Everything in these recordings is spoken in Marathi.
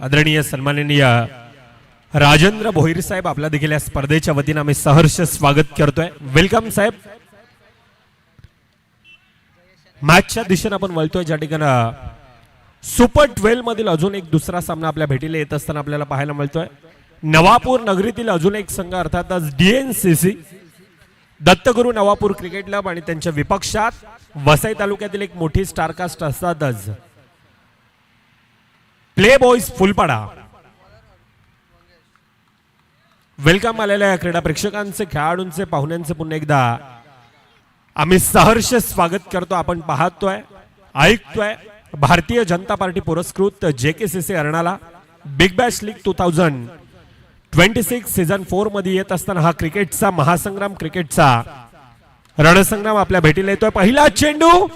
आदरणीय सन्माननीय राजेंद्र भोईर साहेब आपला देखील या स्पर्धेच्या वतीने आम्ही सहर्ष स्वागत करतोय. वेलकम साहेब. मॅचच्या दिशेने आपण वळतोय ज्या ठिकाणी सुपर 12 मधील अजून एक दुसरा सामना आपल्या भेटीला येत असताना आपल्याला पाहायला मिळतोय. नवापूर नगरीतील अजून एक संघ अर्थातच DNCC Dattaguru Navapur cricket club आणि त्यांच्या विपक्षात वसई तालुक्यातील एक मोठी स्टारकास्ट असतातच प्ले बॉयज फुलपाडा. वेलकम आलेल्या क्रीडा प्रेक्षकांचे, खेळाडूंचे, पाहुण्यांचे पुन्हा एकदा आम्ही सहर्ष स्वागत करतो. आपण पाहतोय, ऐकतोय भारतीय जनता पार्टी पुरस्कृत JKCC Arnala big Bash league 2026 season 4 मध्ये येत असताना हा क्रिकेटचा महासंग्राम, क्रिकेटचा रणसंग्राम आपल्या भेटीला येतोय. पहिला चेंडू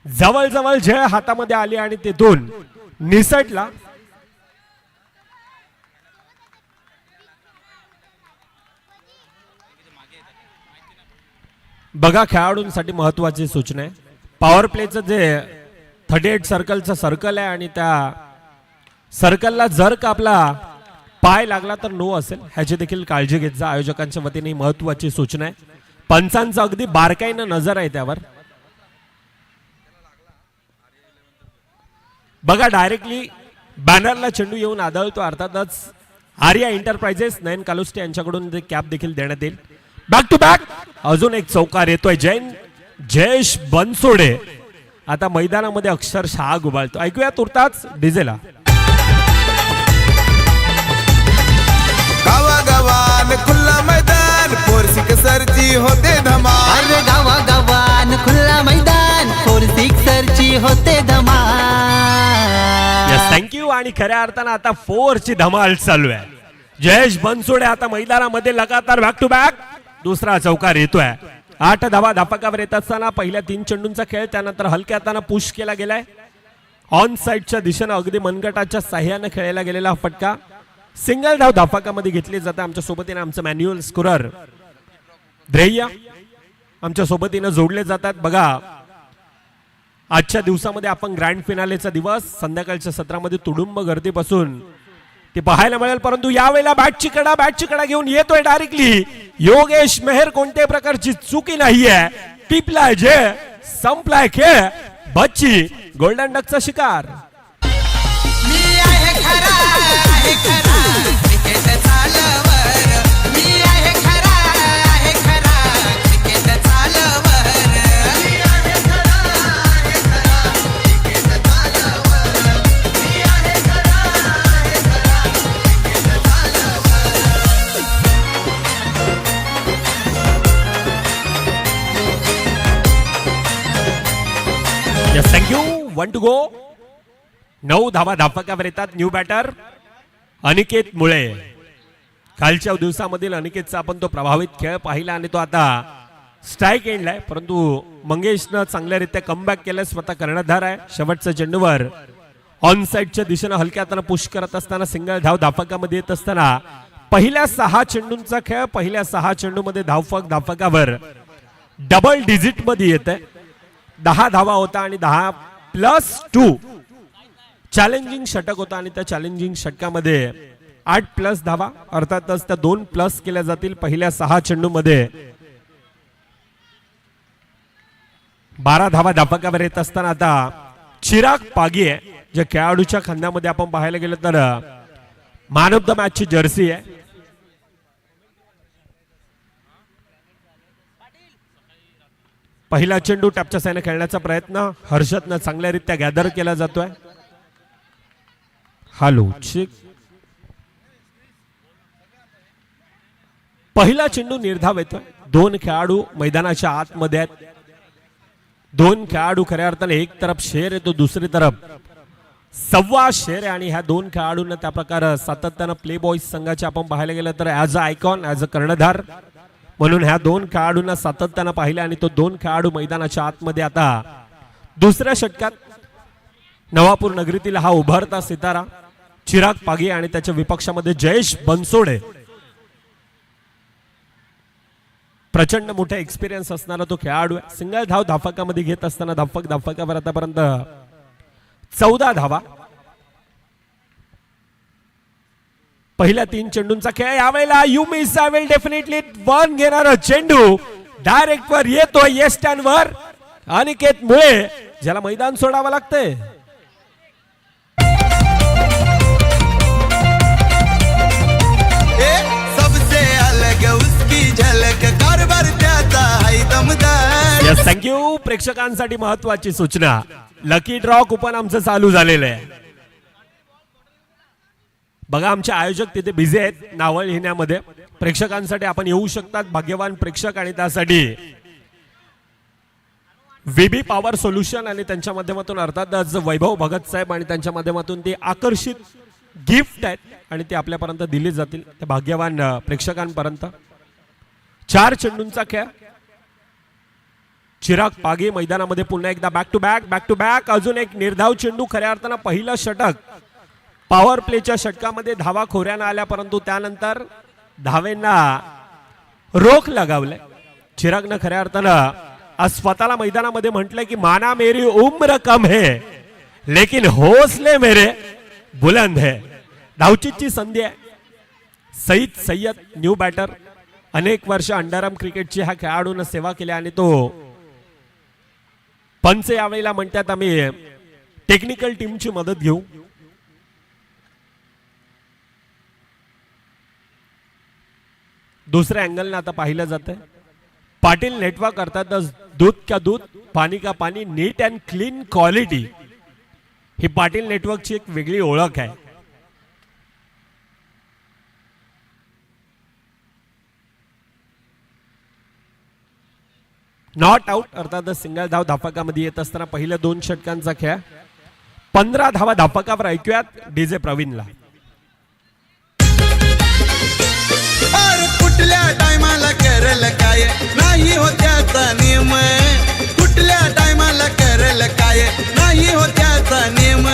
जवळ जय हातामध्ये आली आणि तेथून निसटला. बघा, खेळाडूंसाठी महत्वाची सूचना आहे. पॉवर प्लेचं जे 38 सर्कलचं सर्कल आहे आणि त्या सर्कलला जर का आपला पाय लागला तर नो असेल, ह्याची देखील काळजी घेत जा. आयोजकांच्या वतीने महत्वाची सूचना आहे. पंचांचं अगदी बारकाईनं नजर आहे त्यावर. बघा, डायरेक्टली बॅनरला चेंडू येऊन आदळतो. अर्थातच आर्या एंटरप्राइजेस नयन कालुस्टे यांच्याकडून कॅप देखील देण्यात येईल. बॅक टू बॅक अजून एक चौकार येतोय. जयेश बनसोडे आता मैदानामध्ये अक्षरशः आग उभाळतो. ऐकूया तुर्ताच डीजेला. गावागावान खुल्ला मैदान फोर सिक्सरची होते धमाल. अरे गावागावान खुल्ला मैदान फोर सिक्सरची होते धमाल. थँक्यू. आणि खऱ्या अर्थानं आता 4 ची धमाल चालू आहे. जयेश बनसोडे आता मैदानामध्ये लगातार बॅक टू बॅक दुसरा चौकार येतोय. 8 धावा धापकावर येत असताना पहिल्या 3 चेंडूंचा खेळ, त्यानंतर हलक्या हाताने पुश केला गेलाय. ऑन साइडच्या दिशेने अगदी मनगटाच्या साह्याने खेळला गेलेला फटका सिंगल धाव धापकामध्ये घेतली जाते. आमच्या सोबतीने आमचं मॅन्युअल स्कोरर ध्येय आमच्या सोबतीने जोडले जातात. बघा, आजच्या दिवसामध्ये आपण ग्रँड फिनालेचा दिवस संध्याकाळच्या सत्रामध्ये तुडुंब गर्दीपासून ते पाहायला मिळेल. परंतु यावेळेला बॅटची कडा घेऊन येतोय डायरेक्टली योगेश मेहर. कोणत्याही प्रकारची चुकी नाहीये. टिपलाय जे संपलाय खेळ. बच्ची गोल्डन डकचा शिकार. मी आहे खरा क्रिकेट चालवर. मी आहे खरा क्रिकेट चालवर. मी आहे खरा क्रिकेट चालवर. मी आहे खरा क्रिकेट चालवर. Yes, thank you. 1 to go. 9 धावा धापकावर येतात. न्यू बॅटर अनिकेत मुळे. कालच्या दिवसामधील अनिकेतचा आपण तो प्रभावित खेळ पाहिला आणि तो आता स्ट्राईक एंडला आहे. परंतु मंगेशनं चांगल्यारीत्या कमबॅक केलं. स्वतः कर्णधार आहे. शेवटच्या चेंडूवर ऑन साइडच्या दिशेने हलक्या हाताने पुश करत असताना सिंगल धाव धापकामध्ये येत असताना पहिल्या 6 चेंडूंचा खेळ, पहिल्या 6 चेंडूमध्ये धापकावर डबल डिजिट मध्ये येत आहे. 10 धावा होता आणि 10+2 चॅलेंजिंग षटक होता आणि त्या चॅलेंजिंग षटकामध्ये 8+ धावा अर्थातच त्या 2+ केल्या जातील. पहिल्या 6 चेंडूमध्ये 12 धावा धापकावर येत असताना आता चिराग पागी आहे, जे खेळाडूच्या खांद्यामध्ये आपण पाहायला गेलं तर मॅन ऑफ द मॅचची जर्सी आहे. पहिला चेंडू टॅपच्या साईने खेळण्याचा प्रयत्न हर्षदनं चांगल्यारीत्या गॅदर केला जातोय. Hello check. पहिला चेंडू निर्धाव येतोय. 2 खेळाडू मैदानाच्या आतमध्ये आहेत. 2 खेळाडू खऱ्या अर्थाने एक तरफ शेर येतो, दुसरी तरफ सव्वा शेर आहे. आणि ह्या 2 खेळाडूंना त्या प्रकारे सातत्यानं प्ले बॉयज संघाचे आपण पाहायला गेलं तर as a icon, as a कर्णधार म्हणून ह्या 2 खेळाडूंना सातत्यानं पाहिलं. आणि तो 2 खेळाडू मैदानाच्या आतमध्ये आता दुसऱ्या षटकात नवापूर नगरीतील हा उभरता सितारा चिराग पागी आणि त्याच्या विपक्षामध्ये जयेश बनसोडे. प्रचंड मोठा एक्सपिरियन्स असणारा तो खेळाडू आहे. सिंगल धाव धापकामध्ये घेत असताना धापकावर आतापर्यंत 14 धावा पहिल्या 3 चेंडूंचा खेळ. यावेळेला you miss I will definitely one घेणारा चेंडू डायरेक्ट वर येतो येस स्टँड वर. अनिकेत मुळे ज्याला मैदान सोडावं लागतंय. सबसे अलग उसकी झलक कारभार त्याचा है दमदार. Yes thank you. प्रेक्षकांसाठी महत्वाची सूचना, लकी ड्रॉ कुपन आमचं चालू झालेलं आहे. बघा आमचे आयोजक तिथे बिझी आहेत नावं लिहिण्यामध्ये. प्रेक्षकांसाठी आपण येऊ शकतात भाग्यवान प्रेक्षक, आणि त्यासाठी VB पॉवर सोल्युशन आणि त्यांच्या माध्यमातून अर्थातच वैभव भगत साहेब आणि त्यांच्या माध्यमातून ते आकर्षित गिफ्ट आहेत आणि ते आपल्यापर्यंत दिले जातील त्या भाग्यवान प्रेक्षकांपर्यंत. 4 चेंडूंचा खेळ. चिराग पागे मैदानामध्ये पुन्हा एकदा बॅक टू बॅक. अजून एक निर्धाव चेंडू. खऱ्या अर्थानं पहिलं षटक पॉवर प्लेच्या षटकामध्ये धावा खोऱ्यानं आल्या, परंतु त्यानंतर धावेंना रोख लगावलंय. चिरागनं खऱ्या अर्थानं आज स्वतःला मैदानामध्ये म्हटलंय की माना मेरी उम्र कम है लेकिन हौसले मेरे बुलंद है. धावचीची संधी आहे. सईद सय्यद न्यू बॅटर, अनेक वर्ष अंडरआर्म क्रिकेटची ह्या खेळाडूनं सेवा केली आणि तो पंच यावेळेला म्हणतात आम्ही टेक्निकल टीमची मदत घेऊ. दुसऱ्या अँगलने आता पाहिलं जातंय. पाटील नेटवर्क अर्थातच दूध का दूध पाणी का पाणी, नीट अँड क्लीन क्वालिटी ही पाटील नेटवर्कची एक वेगळी ओळख आहे. नॉट आउट अर्थातच सिंगल धाव धापकामध्ये येत असताना पहिल्या 2 षटकांचा खेळ. 15 धावा धापकावर. ऐकूयात डीजे प्रवीणला. कुठल्या टायमाला करल काय नाही होत्याचा नियम. कुठल्या टायमाला करल काय नाही होत्याचा नियम.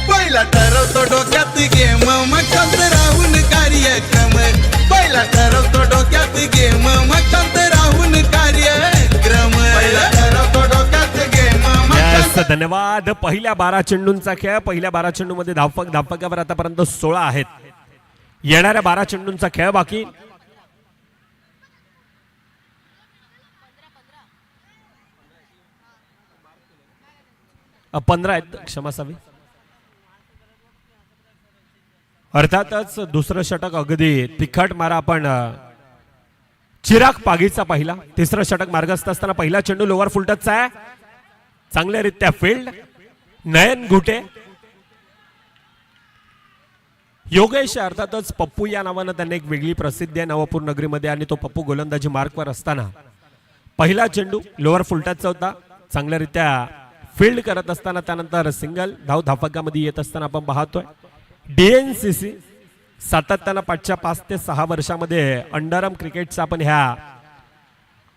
पहिला ठरवतो डोक्यात गेम मग शांत राहून कार्यक्रम. पहिला ठरवतो डोक्यात गेम मग शांत राहून कार्यक्रम. पहिला ठरवतो डोक्यात गेम मग. धन्यवाद. पहिल्या 12 चेंडूंचा खेळ. पहिल्या 12 चेंडूमध्ये धापकावर आतापर्यंत 16 आहेत. येणाऱ्या 12 चेंडूंचा खेळ बाकी. पंधरा आहेत, क्षमा असावी. अर्थातच दुसरं षटक अगदी तिखट मारा आपण चिराग पागीचा पाहिला. तिसरं षटक मार्गस्थ असताना पहिला चेंडू लोअर फुलटचचा आहे. चांगल्यारीत्या फील्ड. नयन घुटे. योगेश अर्थातच पप्पू या नावानं त्यांना एक वेगळी प्रसिद्धी आहे नवापूर नगरीमध्ये, आणि तो पप्पू गोलंदाजी मार्कवर असताना पहिला चेंडू लोअर फुलटचचा होता. चांगल्यारीत्या फील्ड करत असताना त्यानंतर सिंगल धाव धापकामध्ये येत असताना आपण पाहतोय. DNCC सातत्यानं पाठच्या 5 ते 6 वर्षामध्ये अंडरआर्म क्रिकेटचा आपण ह्या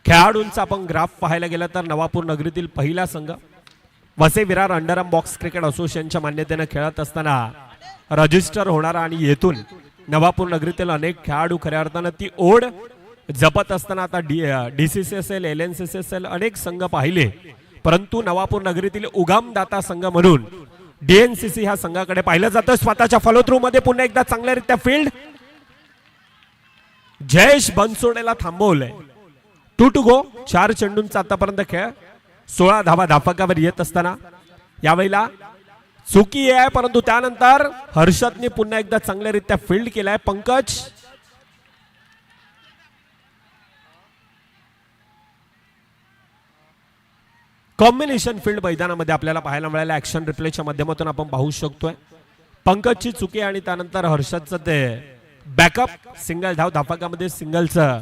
खेळाडूंचा आपण ग्राफ पाहायला गेला तर नवापूर नगरीतील पहिला संघ वसे विरार अंडरआर्म बॉक्स क्रिकेट असोसिएशनच्या मान्यतेने खेळत असताना रजिस्टर होणारा, आणि येथून नवापूर नगरीतील अनेक खेळाडू खऱ्या अर्थानं ती ओढ जपत असताना आता DCC असेल, LNCC असेल, अनेक संघ पाहिले, परंतु नवापूर नगरीतील उगमदाता संघ म्हणून DNCC ह्या संघाकडे पाहिलं जातं. स्वतःच्या फॉलो थ्रू मध्ये पुन्हा एकदा चांगल्यारीत्या फील्ड. जयेश बनसोडेला थांबवलंय. 2 to go. 4 चेंडूंचा आतापर्यंत खेळ. 16 धावा धापकावर येत असताना यावेळेला चुकी आहे, परंतु त्यानंतर हर्षदने पुन्हा एकदा चांगल्यारीत्या फील्ड केलाय. पंकज कॉम्बिनेशन फील्ड मैदानामध्ये आपल्याला पाहायला मिळालं. ऍक्शन रिप्लेच्या माध्यमातून आपण पाहू शकतोय पंकजची चुकी आणि त्यानंतर हर्षदचं ते बॅकअप. सिंगल धाव धापकामध्ये सिंगलचं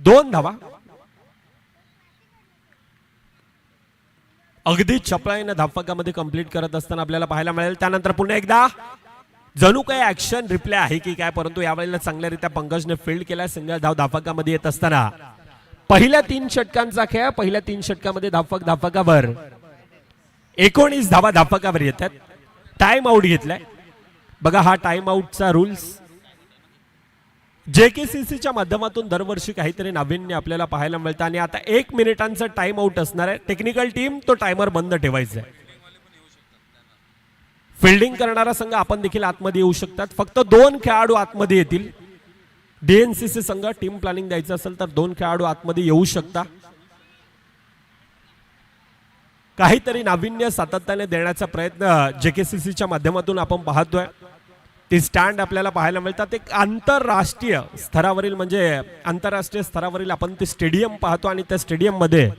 2 धावा. अगदी चपळाईनं धापकामध्ये कंप्लीट करत असताना आपल्याला पाहायला मिळेल. त्यानंतर पुन्हा एकदा जणू काही ऍक्शन रिप्ले आहे की काय, परंतु यावेळेला चांगल्यारीत्या पंकजने फील्ड केलाय. सिंगल धाव धापकामध्ये येत असताना पहिल्या 3 षटकांचा खेळ. पहिल्या 3 षटकामध्ये धापकावर 19 धावा धापकावर येतात. टाइम आउट घेतलाय. बघा हा टाइम आउटचा रूल्स JKCCच्या माध्यमातून दरवर्षी काहीतरी नाविन्य आपल्याला पाहायला मिळतं, आणि आता 1 मिनिटांचा टाइम आउट असणार आहे. टेक्निकल टीम तो टायमर बंद ठेवायचा आहे. फिल्डिंग करणारा संघ आपण देखील आतमध्ये येऊ शकतात. फक्त 2 खेळाडू आतमध्ये येतील. डीएनसीसी संघ टीम प्लॅनिंग द्यायचं असेल तर 2 खेळाडू आतमध्ये येऊ शकता. काहीतरी नाविन्य सातत्याने देण्याचा प्रयत्न जेकेसीसीच्या माध्यमातून आपण पाहतोय. ती स्टँड आपल्याला पाहायला मिळतात. एक आंतरराष्ट्रीय स्तरावरील म्हणजे आंतरराष्ट्रीय स्तरावरील आपण ते स्टेडियम पाहतो आणि त्या स्टेडियम मध्ये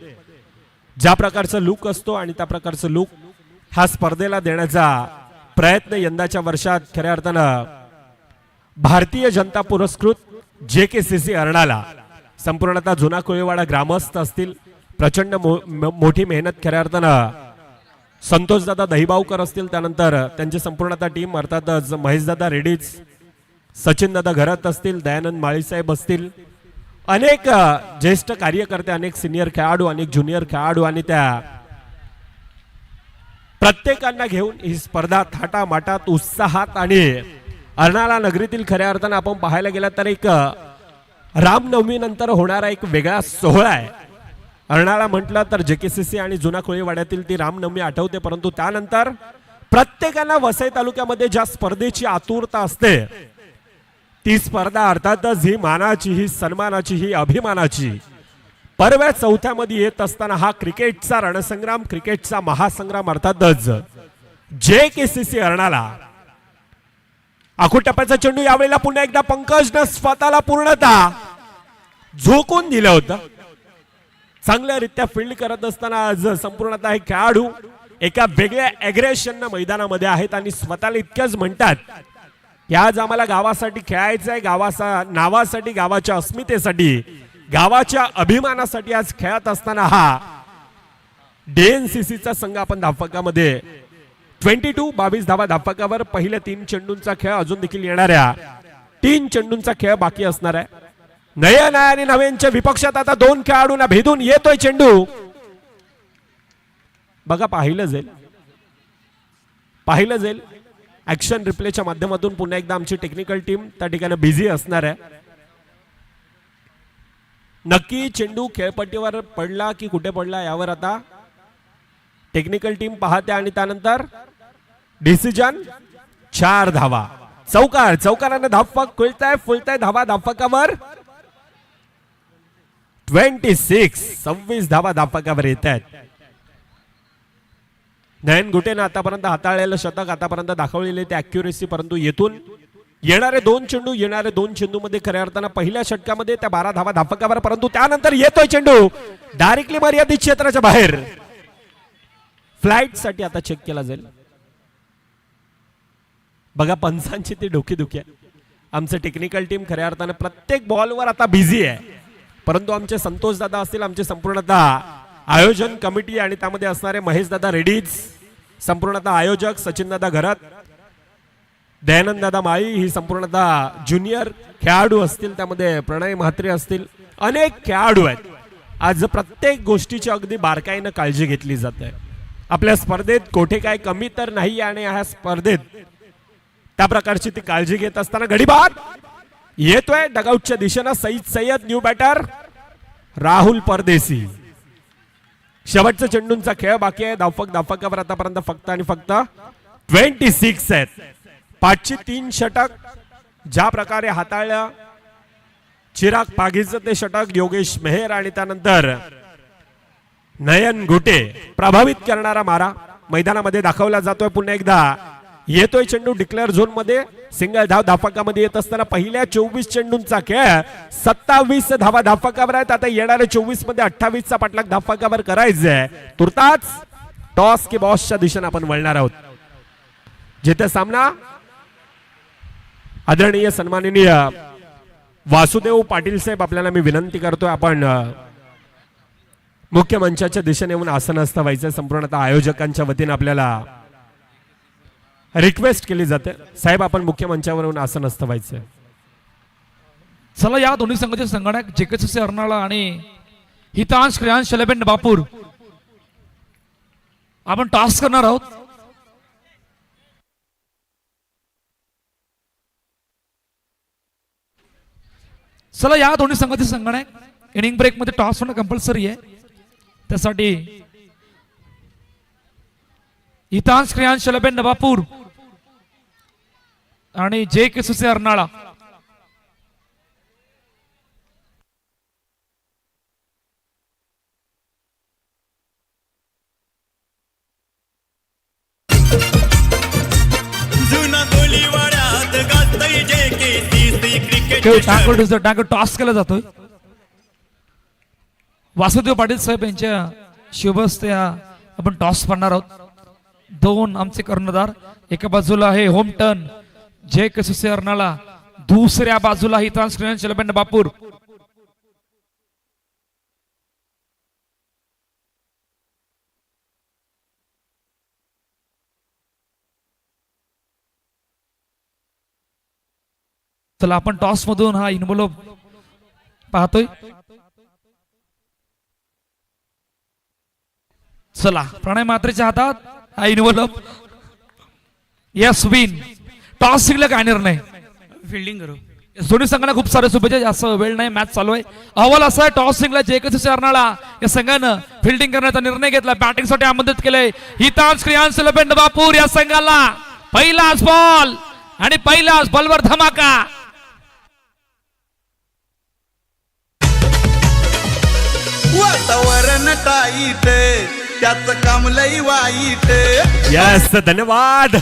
ज्या प्रकारचा लुक असतो आणि त्या प्रकारचं लुक हा स्पर्धेला देण्याचा प्रयत्न यंदाच्या वर्षात खऱ्या अर्थानं भारतीय जनता पुरस्कृत जेकेसीसी अर्नाळा संपूर्णतः जुना कोळीवाडा ग्रामस्थ असतील. प्रचंड मोठी मेहनत खऱ्या अर्थानं संतोषदादा दहिबावकर असतील. त्यानंतर त्यांची संपूर्णतः टीम अर्थातच महेशदादा रेड्डीज, सचिनदादा घरात असतील, दयानंद माळीसाहेब असतील, अनेक ज्येष्ठ कार्यकर्ते, अनेक सिनियर खेळाडू, अनेक ज्युनियर खेळाडू आणि त्या प्रत्येकांना घेऊन ही स्पर्धा थाटामाटात उत्साहात आणि अर्नाळा नगरीतील खऱ्या अर्थानं आपण पाहायला गेला तर एक रामनवमी नंतर होणारा एक वेगळा सोहळा आहे. अर्नाळा म्हटलं तर जेकेसीसी आणि जुना कोळीवाड्यातील ती रामनवमी आठवते. परंतु त्यानंतर प्रत्येकाला वसई तालुक्यामध्ये ज्या स्पर्धेची आतुरता असते ती स्पर्धा अर्थातच ही मानाची, ही सन्मानाची, ही अभिमानाची पर्व 4थ्यामध्ये येत असताना हा क्रिकेटचा रणसंग्राम, क्रिकेटचा महासंग्राम अर्थातच जेकेसीसी अर्नाळा. आखूड टप्प्याचा चेंडू यावेळेला पुन्हा एकदा पंकजनं स्वतःला पूर्णतः झोकून दिलं होतं. चांगल्यारीत्या फील्ड करत असताना आज संपूर्णतः हे खेळाडू एका वेगळ्या अग्रेशननं मैदानामध्ये आहेत आणि स्वतःला इतकंच म्हणतात की आज आम्हाला गावासाठी खेळायचं आहे, गावाचा नावासाठी, गावाच्या अस्मितेसाठी, गावाच्या अभिमानासाठी आज खेळत असताना हा डीएनसीसीचा संघ आपण धावफलकामध्ये 22 धावा धावफलकावर. पहिल्या 3 चेंडूंचा खेळ अजून देखील येणाऱ्या 3 चेंडूंचा खेळ बाकी असणार आहे. नयन आणि नव्यांच्या विपक्षात आता 2 खेळाडूंना भेदून येतोय चेंडू. बघा पाहिलं जाईल ऍक्शन रिप्लेच्या माध्यमातून पुन्हा एकदा आमची टेक्निकल टीम त्या ठिकाणी बिझी असणार आहे. नक्की चेंडू खेळपट्टीवर पडला की कुठे पडला यावर आता टेक्निकल टीम पाहते आणि त्यानंतर डिसिजन. 4 धावा. चौकारानं धावफलक फुलताय धावा धावफलकावर 26 धावा धावफलकावर येत आहेत. नयन गुटेनं आतापर्यंत हाताळलेलं शतक, आतापर्यंत दाखवलेली ते अॅक्युरेसी, परंतु येथून येणारे 2 चेंडू मध्ये खऱ्या अर्थानं पहिल्या षटकामध्ये त्या 12 धावा धावफलकावर, परंतु त्यानंतर येतोय चेंडू डायरेक्टली मर्यादित क्षेत्राच्या बाहेर. फ्लाइट साठी आता चेक केला जाईल. बघा पंचांची ती डोकीदुखी आहे. आमचं टेक्निकल टीम खऱ्या अर्थानं प्रत्येक बॉलवर आता बिझी आहे, परंतु आमचे संतोष दादा असतील, आमचे संपूर्णतः आयोजन कमिटी आणि त्यामध्ये असणारे महेशदादा रेड्डीज, संपूर्णतः आयोजक सचिनदादा घरात, दयानंद दादा माळी, ही संपूर्णतः ज्युनियर खेळाडू असतील, त्यामध्ये प्रणय म्हात्रे असतील, अनेक खेळाडू आहेत. आज प्रत्येक गोष्टीची अगदी बारकाईनं काळजी घेतली जाते. आपल्या स्पर्धेत कोठे काय कमी तर नाही आणि ह्या स्पर्धेत त्या प्रकारची ती काळजी घेत असताना गडीबाद येतोय डगआउटच्या दिशेनं. सय्यद न्यू बॅटर राहुल परदेसी. शेवटचा चेंडूंचा खेळ बाकी आहे. धावफलकावर आतापर्यंत फक्त आणि फक्त 26 आहेत. 5ची 3 षटक ज्या प्रकारे हाताळलं चिराग पागीचं ते षटक, योगेश मेहर आणि त्यानंतर नयन गुटे प्रभावित करणारा मारा मैदानामध्ये दाखवला जातोय. पुन्हा एकदा येतोय चेंडू डिक्लेअर झोन मध्ये. सिंगल धाव धावफलकामध्ये येत असताना पहिल्या 24 चेंडूंचा खेळ 27 धावा धावफलकावर आहेत. आता येणाऱ्या 24 मध्ये 28चा पाठलाग धावफलकावर करायचंय. तुर्ताच टॉस की बॉसच्या दिशेने आपण वळणार आहोत, जिथे सामना आदरणीय सन्माननीय वासुदेव पाटील साहेब आपल्याला मी विनंती करतोय आपण मुख्य मंचाच्या दिशेने येऊन आसनस्थ व्हायचं. संपूर्णतः आयोजकांच्या वतीने आपल्याला रिक्वेस्ट केली जाते, साहेब आपण मुख्य मंचावर येऊन आसनस्थ व्हायचं. चला या दोन्ही संघाचे संगणक जेकेसीसी अर्नाळा आणि हितांश क्रियांश शलबेन बापूर आपण टॉस करणार आहोत. चला या दोन्ही संघाचे संगणक इनिंग ब्रेक मध्ये टॉस होणं कंपल्सरी आहे. त्यासाठी हितांश क्रियांश शलबेन बापूर आणि JKCC अर्नाळा. जुना गोलीवाड्यात गाजतय JKCC क्रिकेट. टॉस केला जातोय. वासुदेव पाटील साहेब यांच्या शुभ हस्ते आपण टॉस पाडणार आहोत. दोन आमचे कर्णधार, एका बाजूला आहे होम टर्न JKCC अर्नाळा, दुसऱ्या बाजूला हितांश क्रियांश एलिमेंट बापूर. चला आपण टॉस मधून हा इन्व्हॉल्व पाहतोय. चला प्रणय मात्रेच्या हातात हा इन्व्हॉल्व. Yes win. टॉस जिंकला काय निर्णय? फिल्डिंग करू. दोन्ही संघांना खूप सारे शुभेच्छा. जास्त वेळ नाही, मॅच चालू आहे. अहवाल असा आहे, टॉस जिंकला JKCC अर्नाळा. या संघानं फिल्डिंग करण्याचा निर्णय घेतला. बॅटिंग साठी आमंत्रित केलंय हितांश क्रियांश एलिमेंट बापूर. या संघाला पहिलाच बॉल आणि पहिलाच बॉलवर धमाका. वातावरण टाईट त्याच काम लई वाईट. यस, धन्यवाद.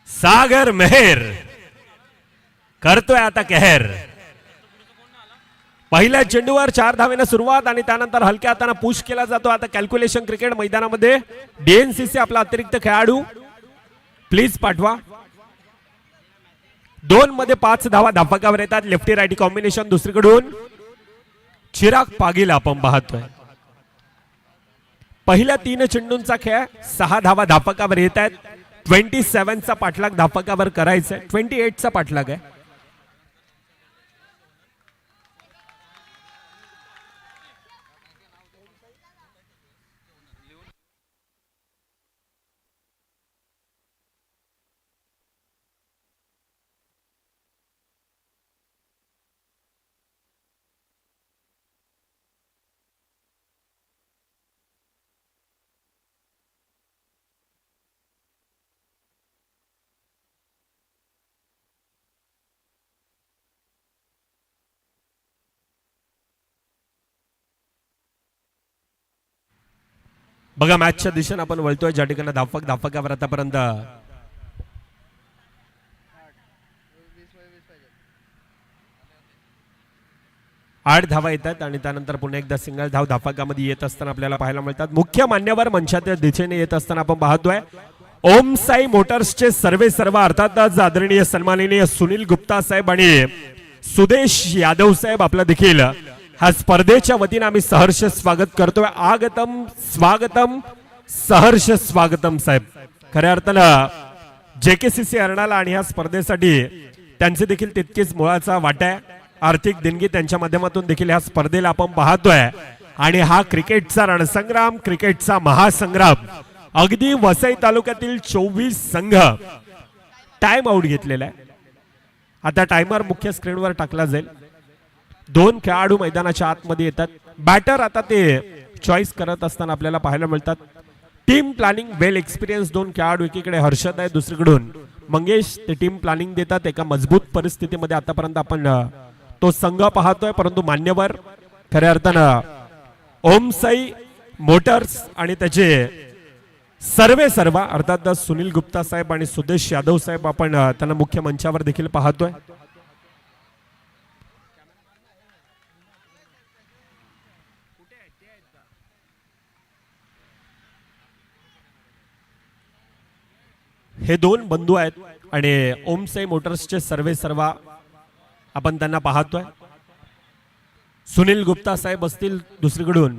सागर मेहर करतोय आता कहर. पहिल्या चेंडूवर 4 धावेने सुरुवात आणि त्यानंतर हलक्या हाताने पुश केला जातो. आता कॅल्क्युलेशन क्रिकेट मैदानामध्ये DNCC आपला अतिरिक्त खेळाडू प्लीज पाठवा. 2 मध्ये 5 धावा धापकावर येतात. Lefty righty combination. दुसरीकडून चिराग पागील आपण पाहतोय. पहिल्या 3 चेंडूंचा खेळ 6 धावा धापकावर येत आहेत. 27 चा पाठलाग धापकावर करायचा आहे. 28 चा पाठलाग आहे. बघा मॅचच्या दिशेने आपण वळतोय, ज्या ठिकाणी धापकावर आतापर्यंत 8 धावा येतात आणि त्यानंतर पुन्हा एकदा सिंगल धाव धापकामध्ये येत असताना आपल्याला पाहायला मिळतात. मुख्य मान्यवर मंचाच्या दिशेने येत असताना आपण पाहतोय ओम साई मोटर्सचे सर्व अर्थातच आदरणीय सन्माननीय सुनील गुप्ता साहेब आणि सुदेश यादव साहेब आपला देखील हा स्पर्धेच्या वतीने आम्ही सहर्ष स्वागत करतोय. आगतम स्वागतम सहर्ष स्वागतम साहेब. खऱ्या अर्थानं JKCC अर्नाळा आणि ह्या स्पर्धेसाठी त्यांचे देखील तितकीच मुळाचा वाटा आहे. आर्थिक देणगी त्यांच्या माध्यमातून देखील ह्या स्पर्धेला आपण पाहतोय आणि हा क्रिकेटचा रणसंग्राम, क्रिकेटचा महासंग्राम. अगदी वसई तालुक्यातील 24 संघ टाइम आउट घेतलेला आहे. आता टायमर मुख्य स्क्रीनवर टाकला जाईल. 2 खेळाडू मैदानाच्या आतमध्ये येतात. बॅटर आता ते चॉईस करत असताना आपल्याला पाहायला मिळतात. टीम प्लॅनिंग वेल एक्सपिरियन्स 2 खेळाडू, एकीकडे हर्षद आहे, दुसरीकडून मंगेश. ते टीम प्लॅनिंग देतात. एका मजबूत परिस्थितीमध्ये आतापर्यंत आपण तो संघ पाहतोय. परंतु मान्यवर खऱ्या अर्थानं ओम साई मोटर्स आणि त्याचे सर्व अर्थात सुनील गुप्ता साहेब आणि सुदेश यादव साहेब आपण त्यांना मुख्य मंचावर देखील पाहतोय. हे 2 बंधू आहेत आणि ओम साई मोटर्सचे सर्व आपण त्यांना पाहतोय. सुनील गुप्ता साहेब असतील दुसरीकडून.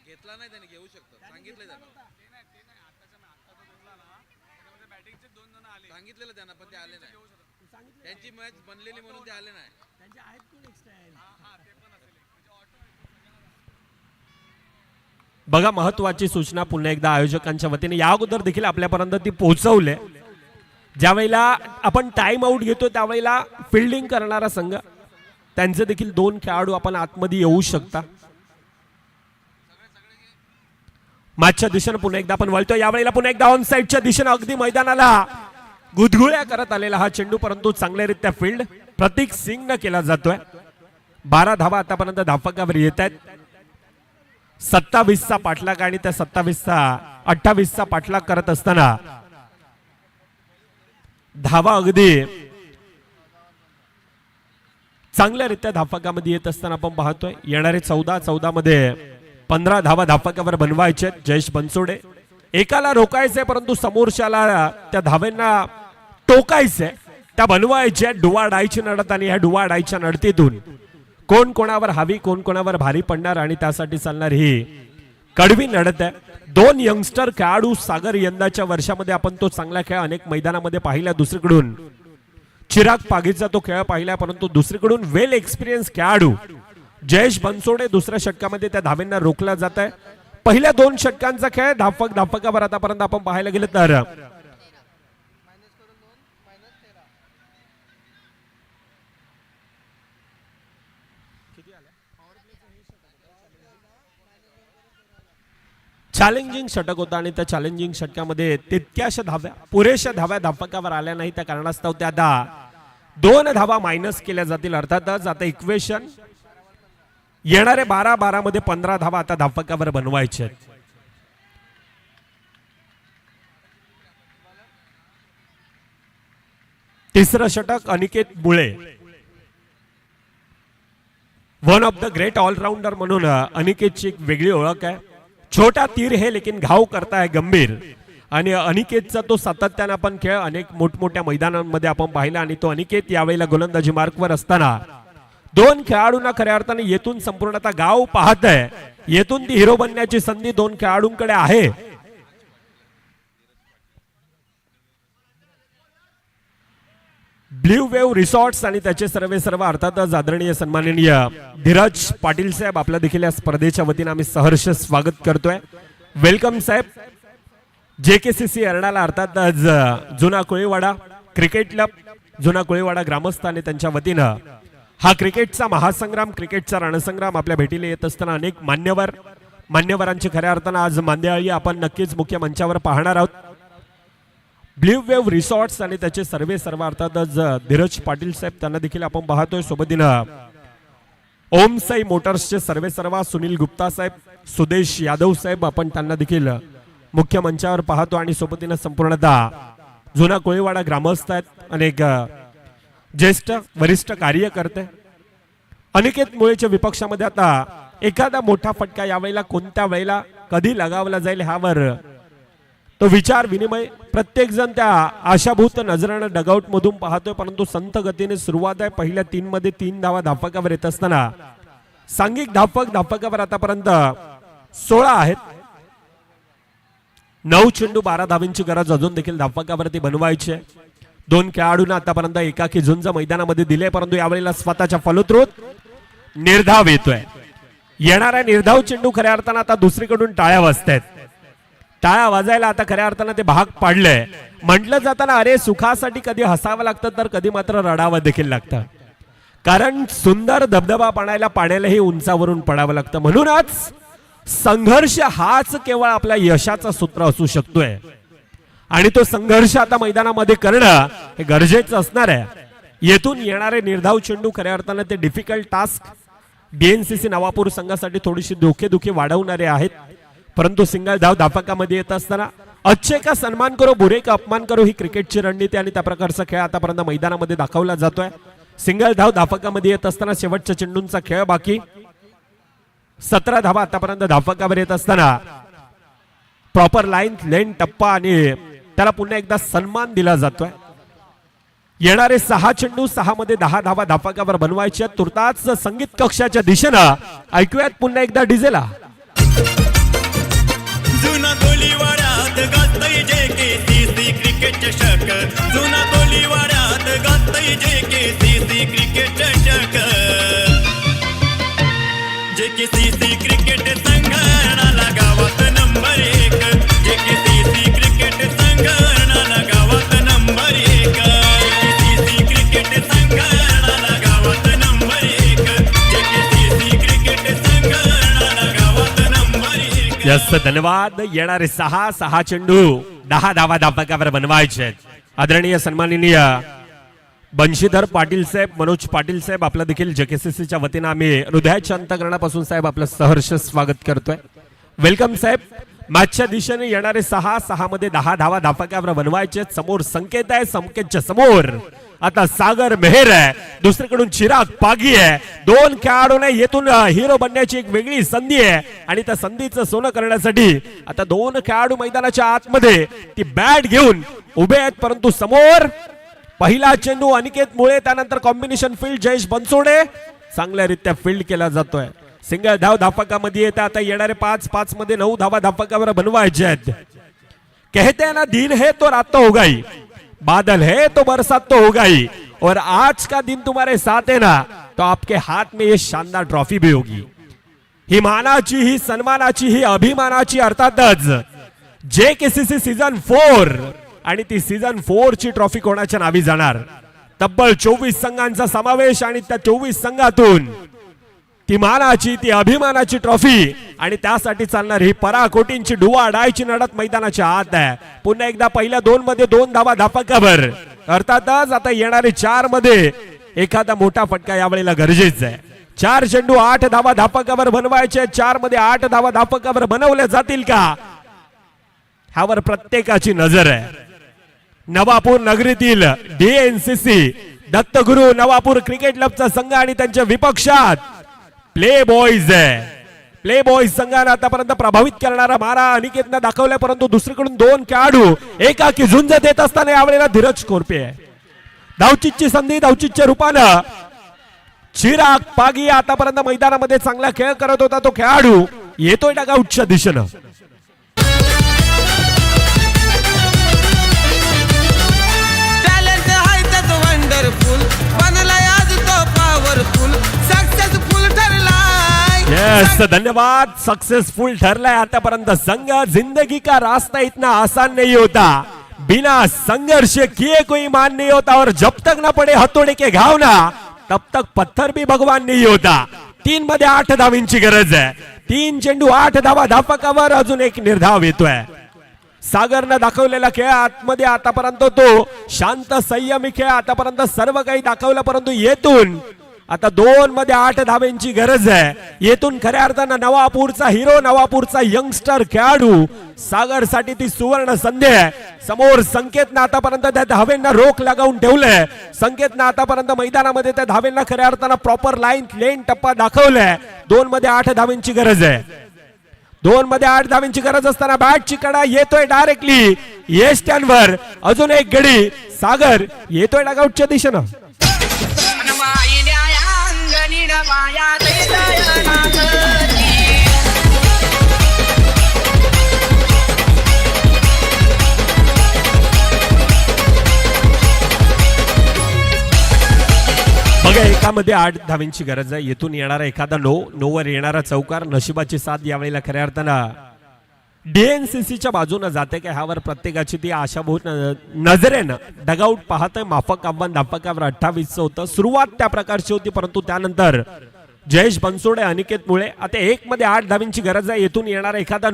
घेतला नाही त्याने, घेऊ शकतो. सांगितलं त्यांना, सांगितलेलं त्यांना, पण ते आले नाही. त्यांची मॅच बनलेली म्हणून ते आले नाही. बघा महत्वाची सूचना पुन्हा एकदा आयोजकांच्या वतीने या अगोदर देखील आपल्यापर्यंत ती पोहोचवले. ज्या वेळेला आपण टाइम आउट घेतो त्यावेळेला फिल्डिंग करणारा संघ त्यांचे देखील 2 खेळाडू आपण आतमध्ये येऊ शकता. मॅचच्या दिशेने पुन्हा एकदा आपण वळतोय. यावेळेला पुन्हा एकदा ऑन साइडच्या दिशेने अगदी मैदानाला गुदगुळ्या करत आलेला हा चेंडू, परंतु चांगल्यारीत्या फील्ड प्रतीक सिंग केला जातोय. 12 धावा आतापर्यंत धावफलकावर येत आहेत. 27चा पाठलाग आणि त्या 28चा पाठलाग करत असताना धावा अगदी चांगल्यारीत्या धावफलकामध्ये येत असताना आपण पाहतोय. येणारे 14 मध्ये 15 धावा धावफलकावर बनवायचे. जयेश बनसोडे एकाला रोखायचंय, परंतु समोरच्याला त्या धावेंना टोकायचंय, त्या बनवायच्या. डुवाडायची लढत आणि ह्या डुवाडायच्या लढतीतून कोण कोणावर हावी, कोण कोणावर भारी पडणार आणि त्यासाठी चालणार ही कडवी लढत आहे. 2 यंगस्टर खेळाडू. सागर यंदाच्या वर्षामध्ये आपण तो चांगला खेळ अनेक मैदानामध्ये पाहिला. दुसरीकडून चिराग पागीचा तो खेळ पाहिला, परंतु दुसरीकडून वेल एक्सपिरियन्स खेळाडू जयेश बनसोडे दुसऱ्या षटकामध्ये त्या धावेंना रोखला जात आहे. पहिल्या 2 षटकांचा खेळ धावफलकावर आतापर्यंत आपण पाहायला गेलं तर चॅलेंजिंग षटक होता आणि त्या चॅलेंजिंग षटकामध्ये तितक्याशा धाव्या, पुरेशा धाव्या धावफलकावर आल्या नाही. त्या कारणास्तव त्या 2 धावा मायनस केल्या जातील. अर्थातच आता इक्वेशन येणारे 12 मध्ये 15 धावा आता धावफलकावर बनवायचे आहेत. तिसरं षटक Aniket Mule, one of the great allrounder म्हणून अनिकेतची एक वेगळी ओळख आहे. छोटा तीर है लेकिन घाव करता है गंभीर. आणि अनिकेतचा तो सातत्याने आपण खेळ अनेक मोठमोठ्या मैदानांमध्ये आपण पाहिला. आणि तो अनिकेत यावेळेला गोलंदाजी मार्कवर असताना 2 खेळाडूंना खऱ्या अर्थाने येथून संपूर्णतः गाव पाहत आहे. येथून ती हिरो बनण्याची संधी 2 खेळाडूंकडे आहे. ब्ल्यू वेव्ह रिसॉर्ट्स आणि त्याचे सर्व अर्थातच आदरणीय सन्माननीय धीरज पाटील साहेब आपल्या देखील या स्पर्धेच्या वतीने आम्ही सहर्ष स्वागत करतोय. वेलकम साहेब. JKCC अर्नाळा अर्थातच जुना कोळीवाडा क्रिकेट क्लब, जुना कोळीवाडा ग्रामस्थाने त्यांच्या वतीनं हा क्रिकेटचा महासंग्राम, क्रिकेटचा रणसंग्राम आपल्या भेटीला येत असताना अनेक मान्यवरांची खऱ्या अर्थानं आज मांदियाळी आपण नक्कीच मुख्य मंचावर पाहणार आहोत. ब्ल्यू वेव्ह रिसॉर्ट्स आणि त्याचे सर्व अर्थातच धीरज पाटील साहेब त्यांना देखील आपण पाहतोय. सोबतीनं ओम साई मोटर्सचे सर्व सुनील गुप्ता साहेब, सुदेश यादव साहेब आपण त्यांना देखील मुख्य मंचावर पाहतो. आणि सोबतीनं संपूर्णतः जुना कोळीवाडा ग्रामस्थ आहेत, अनेक ज्येष्ठ वरिष्ठ कार्यकर्ते. अनिकेत मुळेच्या विपक्षामध्ये आता एखादा मोठा फटका यावेळेला कोणत्या वेळेला कधी लगावला जाईल ह्यावर तो विचार विनिमय प्रत्येक जण त्या आशाभूत नजरेनं डगआउट मधून पाहतोय. परंतु संत गतीने सुरुवात आहे. पहिल्या 3 मध्ये 3 धावा धावफलकावर येत असताना सांघिक धावफलकावर आतापर्यंत 16 आहेत. 9 चेंडू 12 धावांची गरज अजून देखील धावफलकावरती बनवायची आहे. 2 खेळाडूंना आतापर्यंत एकाकी झुंज मैदानामध्ये दिले, परंतु यावेळेला स्वतःच्या फलश्रुत निर्धाव येतोय. येणारा निर्धाव चेंडू खऱ्या अर्थानं आता दुसरीकडून टाळ्या वाजतायत. टाळ्या वाजायला आता खऱ्या अर्थानं ते भाग पाडलंय. म्हटलं जाताना अरे सुखासाठी कधी हसावं लागतं तर कधी मात्र रडावं देखील लागतं. कारण सुंदर धबधबा पाण्यालाही उंचावरून पडावं लागतं. म्हणूनच संघर्ष हाच केवळ आपल्या यशाचा सूत्र असू शकतोय. आणि तो संघर्ष आता मैदानामध्ये करणं हे गरजेचं असणार आहे. येथून येणारे निर्धाव चेंडू खऱ्या अर्थानं ते डिफिकल्ट टास्क DNCC नवापूर संघासाठी थोडीशी धोके वाढवणारे आहेत. परंतु सिंगल धाव धावफलकामध्ये येत असताना अच्छे का सन्मान करो बुरे का अपमान करो ही क्रिकेटची रणनीती आणि त्या प्रकारचा खेळ आतापर्यंत मैदानामध्ये दाखवला जातोय. सिंगल धाव धावफलकामध्ये येत असताना शेवटच्या चेंडूंचा खेळ बाकी. 17 धावा आतापर्यंत धावफलकावर येत असताना प्रॉपर लेन टप्पा आणि त्याला पुन्हा एकदा सन्मान दिला जातोय. येणारे 6 चेंडू 6 मध्ये 10 धावा धावफलकावर बनवायच्या. तुर्तास संगीत कक्षाच्या दिशेनं ऐकूयात पुन्हा एकदा डिझेला. जुना कोलीवाड्यात गाजतय JKCC क्रिकेट चषक. जुना कोलीवाड्यात गाजतय JKCC क्रिकेट चषक. JKCC क्रिकेट संघ अर्नाळा गावात नंबर 1. JKCC क्रिकेट संघ अर्नाळा गावात नंबर 1. JKCC क्रिकेट संघ अर्नाळा गावात नंबर 1. जास्त धन्यवाद. येणारे 6 चेंडू 10 धावा धापकावर बनवायचे आहेत. आदरणीय सन्माननीय बंशीधर पाटील साहेब, मनोज पाटील साहेब, आपलं देखील जेकेसीसीच्या वतीनं आम्ही हृदयाच्या अंतःकरणापासून साहेब आपलं सहर्ष स्वागत करतोय. वेलकम साहेब. मॅचच्या दिशेने येणारे 6 मध्ये 10 धावा धापकावर बनवायचे. समोर संकेत आहे, संकेतच्या समोर आता सागर मेहर आहे, दुसरीकडून चिराग पागी आहे. दोन खेळाडूंना येथून हिरो बनण्याची एक वेगळी संधी आहे आणि त्या संधीचं सोनं करण्यासाठी आता दोन खेळाडू मैदानाच्या आतमध्ये ती बॅट घेऊन उभे आहेत. परंतु समोर पहिला चेंडू अनिकेत मुळे, त्यानंतर कॉम्बिनेशन फील्ड जयेश बनसोडे, चांगल्यारीत्या फील्ड केला जातोय. सिंगल धाव धापकामध्ये येते. आता येणारे 5 मध्ये 9 धावा धापकावर बनवायचे आहेत. कहते हैं ना दिन है तो रात तो होगा ही, बादल है तो बरसात तो होगा ही, और आज का दिन तुम्हारे साथ है ना तो आपके हाथ में ये शानदार ट्रॉफी भी होगी. ही मानाची, ही सन्मानाची, ही अभिमानाची अर्थातच जेकेसीसी सीझन 4 आणि ती सीझन 4 ची ट्रॉफी कोणाच्या नावी जाणार. तब्बल 24 संघांचा समावेश आणि त्या 24 संघातून ती मानाची, ती अभिमानाची ट्रॉफी आणि त्यासाठी चालणार ही पराकोटींची डुवा डायची लढत मैदानाच्या आत आहे. पुन्हा एकदा पहिल्या 2 मध्ये 2 धावा धापकावर, अर्थातच आता येणारे 4 मध्ये एखादा मोठा फटका यावेळेला गरजेचा आहे. 4 चेंडू 8 धावा धापकावर बनवायचे. 4 मध्ये 8 धावा धापकावर बनवल्या जातील का, ह्यावर प्रत्येकाची नजर आहे. नवापूर नगरीतील डीएनसीसी दत्तगुरु नवापूर क्रिकेट क्लबचा संघ आणि त्यांच्या विपक्षात प्ले बॉईज आहे. प्ले बॉईज संघाने आतापर्यंत प्रभावित करणारा मारा अनिकेतनं दाखवलाय, परंतु दुसरीकडून 2 खेळाडू एकाकी झुंज देत असताना यावेळेला धीरज कोरपे आहे. धावचीतची संधी, धावचीतच्या रूपानं चिराग पागी आतापर्यंत मैदानामध्ये चांगला खेळ करत होता तो खेळाडू येतोय डगआउटच्या दिशेनं. टॅलेंट आहे त्यात वंडरफुल, बनलाय आज तो पॉवरफुल, सक्सेसफुल ठरलाय. यस, धन्यवाद. सक्सेसफुल ठरलाय आतापर्यंत संघ. जिंदगी का रास्ता इतना आसान नहीं होता, बिना संघर्ष किए कोई मान नहीं होता, और जब तक ना पड़े हथौड़े के घाव ना तब तक पत्थर भी भगवान नहीं होता. 3 मध्ये 8 धावींची गरज आहे. 3 चेंडू 8 धावा धापकावर अजून एक निर्धाव येतोय. सागरनं दाखवलेला खेळ आतमध्ये आतापर्यंत तो शांत संयमी खेळ आतापर्यंत सर्व काही दाखवलं, परंतु येथून आता 2 मध्ये 8 धाब्यांची गरज आहे. येथून खऱ्या अर्थानं नवापूरचा हिरो, नवापूरचा यंगस्टर खेळाडू सागरसाठी ती सुवर्ण संधी आहे. समोर संकेतनं आतापर्यंत त्या धावेंना रोख लगावून ठेवलंय. संकेतनं आतापर्यंत मैदानामध्ये त्या धावेंना खऱ्या अर्थानं प्रॉपर लेन टप्पा दाखवलाय. 2 मध्ये 8 धावेंची गरज आहे. 2 मध्ये 8 धावेंची गरज असताना बॅटची कडा येतोय डायरेक्टली येस्टॅनवर. अजून एक गडी सागर येतोय डगआउटच्या दिशेनं. बघा, एकामध्ये 8 धावेंची गरज आहे. येथून येणारा एखादा नोवर येणारा चौकार, नशिबाची साथ यावेळेला खऱ्या अर्थानं डीएनसीसीच्या बाजूने जाते का, ह्यावर प्रत्येकाची ती आशाभूत नजरेनं डगआउट पाहतोय. माफक आव्हान धापकावर 28 होतं. सुरुवात त्या प्रकारची होती, परंतु त्यानंतर जयेश बनसोडे, अनिकेत मुळे. आता 1 मध्ये 8 धावेंची गरज आहे. येथून येणारा एखादा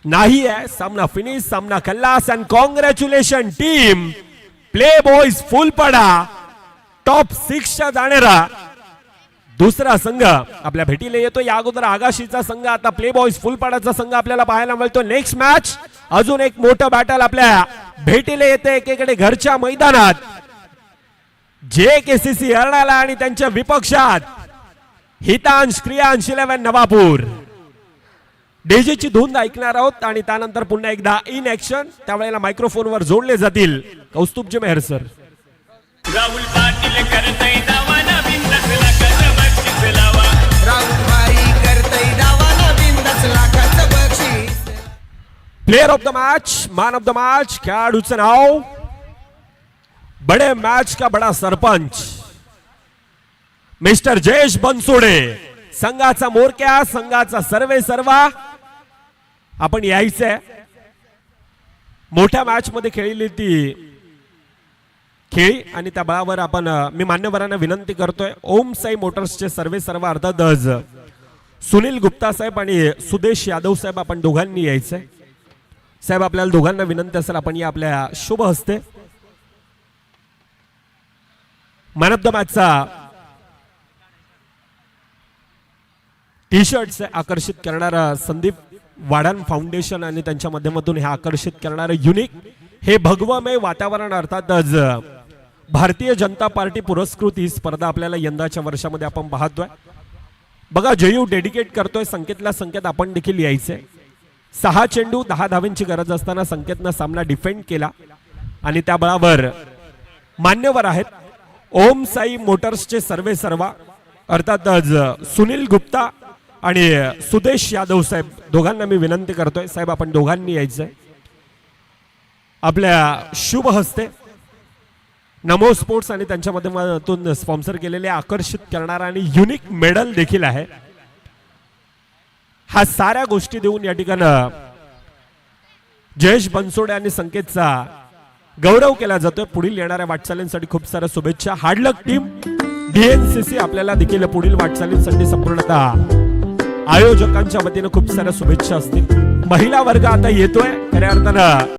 नाही आहे. सामना फिनिश, सामना खल्लास. And congratulation team play boys full पडा. टॉप 6 जाणारा दुसरा संघ आपल्या भेटीला येतो. या अगोदर आगाशीचा संघ, आता प्ले बॉईज फुलपाडाचा संघ आपल्याला पाहायला मिळतो. नेक्स्ट मॅच अजून एक मोठं बॅटल आपल्या भेटीला येते. एकीकडे घरच्या मैदानात जेकेसीसी हरणाला आणि त्यांच्या विपक्षात हितांश क्रियांश 11 नवापूर. डीजेची धून ऐकणार आहोत आणि त्यानंतर पुन्हा एकदा इन ऍक्शन, त्यावेळेला मायक्रोफोनवर जोडले जातील कौस्तुभजी मेहर सर. राहुल पाटील करतय दावाना बिंदास लाखाचं बक्षीस लावा. राहुल भाई करतय डावाला बिंदास लाखाचं बक्षीस. Player of the match, man of the match, खेळाडूचं नाव बडे मॅच का बडा सरपंच मिस्टर जयेश बनसोडे. संघाचा मोरक्या, संघाचा सर्वे सर्वा. आपण यायचंय. मोठ्या मॅच मध्ये खेळलेली ती खेळी आणि त्या बळावर आपण मी मान्यवरांना विनंती करतोय, ओम साई मोटर्सचे सर्वे सर्व अर्थातच सुनील गुप्ता साहेब आणि सुदेश यादव साहेब आपण दोघांनी यायचंय. साहेब आपल्याला दोघांना विनंती असेल आपण या आपल्या शुभ हस्ते मॅन ऑफ द मॅचचा टी शर्ट आकर्षित करणारा संदीप वाढान फाउंडेशन आणि त्यांच्या माध्यमातून हे आकर्षित करणारं युनिक हे भगवमय वातावरण अर्थातच भारतीय जनता पार्टी पुरस्कृत ही स्पर्धा आपल्याला यंदाच्या वर्षामध्ये आपण पाहतोय. बघा जयू डेडिकेट करतोय संकेतला. संकेत आपण देखील यायचंय. 6 चेंडू 10 धावांची गरज असताना संकेतनं सामना डिफेंड केला आणि त्या बळावर मान्यवर आहेत ओम साई मोटर्सचे सर्वे सर्वा अर्थातच सुनील गुप्ता आणि सुदेश यादव साहेब दोघांना मी विनंती करतोय. साहेब आपण दोघांनी यायचंय. आपल्या शुभ हस्ते नमो स्पोर्ट्स आणि त्यांच्या माध्यमातून स्पॉन्सर केलेले आकर्षित करणारा आणि युनिक मेडल देखील आहे. हा साऱ्या गोष्टी देऊन या ठिकाणी जयेश बनसोडे आणि संकेतचा गौरव केला जातोय. पुढील येणाऱ्या वाटचालींसाठी खूप साऱ्या शुभेच्छा. हार्डलक टीम DNCC आपल्याला देखील पुढील वाटचालींसाठी संपूर्णतः आयोजकांच्या वतीने खूप साऱ्या शुभेच्छा असतील. महिला वर्ग आता येतोय खऱ्या अर्थानं